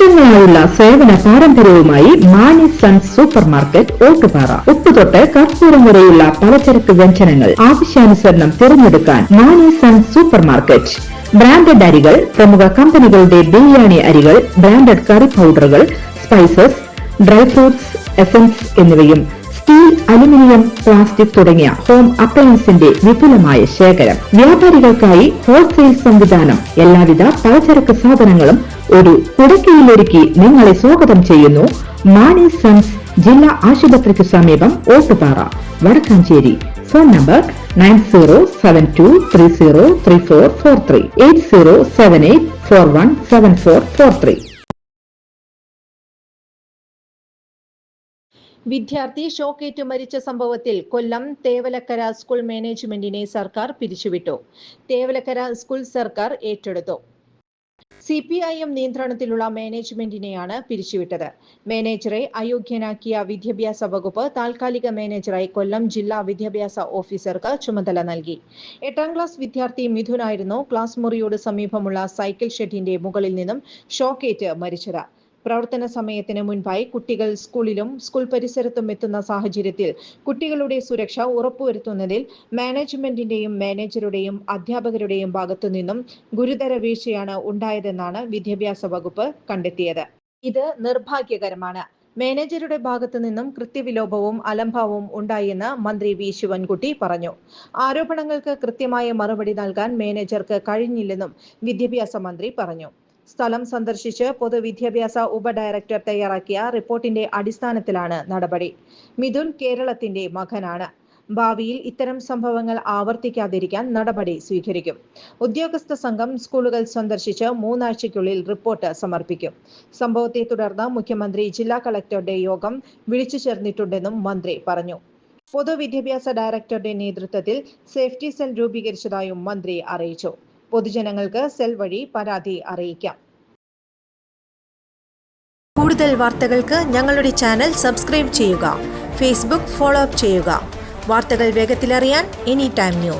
വർഷങ്ങളായുള്ള സേവന പാരമ്പര്യവുമായി Mani sons super market Ottupara. ഉപ്പുതൊട്ട് കർപ്പൂരം വരെയുള്ള പലചരക്ക് വ്യഞ്ജനങ്ങൾ ആവശ്യാനുസരണം തിരഞ്ഞെടുക്കാൻ Mani sons super market. Branded അരികൾ, പ്രമുഖ കമ്പനികളുടെ ബിരിയാണി അരികൾ, ബ്രാൻഡഡ് കറി പൗഡറുകൾ, സ്പൈസസ്, ഡ്രൈ ഫ്രൂട്ട്സ്, എസൻസ് എന്നിവയും സ്റ്റീൽ, അലുമിനിയം, പ്ലാസ്റ്റിക് തുടങ്ങിയ ഹോം അപ്ലയൻസിന്റെ വിപുലമായ ശേഖരം. വ്യാപാരികൾക്കായി ഹോൾസെയിൽ സംവിധാനം. എല്ലാവിധ പലചരക്ക് സാധനങ്ങളും ഒരു കുടക്കീഴിലൊരുക്കി നിങ്ങളെ സ്വാഗതം ചെയ്യുന്നു. മാണി സൺസ് ജില്ലാ ആശുപത്രിക്ക് സമീപം ഓട്ടുപാറ, വടക്കാഞ്ചേരി. Phone number 9072303443 8078417443. വിദ്യാർത്ഥി ഷോക്കേറ്റ് മരിച്ച സംഭവത്തിൽ കൊല്ലം തേവലക്കര സ്കൂൾ മാനേജ്മെന്റിനെ സർക്കാർ പിരിച്ചുവിട്ടു. തേവലക്കര സ്കൂൾ സർക്കാർ ഏറ്റെടുത്തു. CPIM നിയന്ത്രണത്തിലുള്ള മാനേജ്മെന്റിനെയാണ് പിരിച്ചുവിട്ടത്. മാനേജറെ അയോഗ്യനാക്കിയ വിദ്യാഭ്യാസ വകുപ്പ് താൽക്കാലിക മാനേജറായി കൊല്ലം ജില്ലാ വിദ്യാഭ്യാസ ഓഫീസർക്ക് ചുമതല നൽകി. 8ാം ക്ലാസ് വിദ്യാർത്ഥി മിഥുനായിരുന്നു ക്ലാസ് മുറിയോട് സമീപമുള്ള സൈക്കിൾ ഷെഡിന്റെ മുകളിൽ നിന്നും ഷോക്കേറ്റ് മരിച്ചത്. പ്രവർത്തന സമയത്തിന് മുൻപായി കുട്ടികൾ സ്കൂളിലും സ്കൂൾ പരിസരത്തും എത്തുന്ന സാഹചര്യത്തിൽ കുട്ടികളുടെ സുരക്ഷ ഉറപ്പുവരുത്തുന്നതിൽ മാനേജ്മെന്റിന്റെയും മാനേജറുടെയും അധ്യാപകരുടെയും ഭാഗത്തുനിന്നും ഗുരുതര വീഴ്ചയാണ് ഉണ്ടായതെന്നാണ് വിദ്യാഭ്യാസ വകുപ്പ് കണ്ടെത്തിയത്. ഇത് നിർഭാഗ്യകരമാണ്. മാനേജറുടെ ഭാഗത്തു നിന്നും കൃത്യവിലോപവും അലംഭാവവും ഉണ്ടായെന്ന് മന്ത്രി വി ശിവൻകുട്ടി പറഞ്ഞു. ആരോപണങ്ങൾക്ക് കൃത്യമായ മറുപടി നൽകാൻ മാനേജർക്ക് കഴിഞ്ഞില്ലെന്നും വിദ്യാഭ്യാസ മന്ത്രി പറഞ്ഞു. സ്ഥലം സന്ദർശിച്ച് പൊതുവിദ്യാഭ്യാസ ഉപഡയറക്ടർ തയ്യാറാക്കിയ റിപ്പോർട്ടിന്റെ അടിസ്ഥാനത്തിലാണ് നടപടി. മിഥുൻ കേരളത്തിന്റെ മകനാണ്. ഭാവിയിൽ ഇത്തരം സംഭവങ്ങൾ ആവർത്തിക്കാതിരിക്കാൻ നടപടി സ്വീകരിക്കും. ഉദ്യോഗസ്ഥ സംഘം സ്കൂളുകൾ സന്ദർശിച്ച് 3 ആഴ്ചയ്ക്കുള്ളിൽ റിപ്പോർട്ട് സമർപ്പിക്കും. സംഭവത്തെ തുടർന്ന് മുഖ്യമന്ത്രി ജില്ലാ കളക്ടറുടെ യോഗം വിളിച്ചു ചേർന്നിട്ടുണ്ടെന്നും മന്ത്രി പറഞ്ഞു. പൊതുവിദ്യാഭ്യാസ ഡയറക്ടറുടെ നേതൃത്വത്തിൽ സേഫ്റ്റി സെൽ രൂപീകരിച്ചതായും മന്ത്രി അറിയിച്ചു. പൊതുജനങ്ങൾക്ക് സെൽ വഴി പരാതി അറിയിക്കാം. കൂടുതൽ വാർത്തകൾക്ക് ഞങ്ങളുടെ ചാനൽ സബ്സ്ക്രൈബ് ചെയ്യുക. ഫേസ്ബുക്ക് ഫോളോ അപ്പ് ചെയ്യുക. വാർത്തകൾ വേഗത്തിലറിയാൻ എനി ടൈം ന്യൂസ്.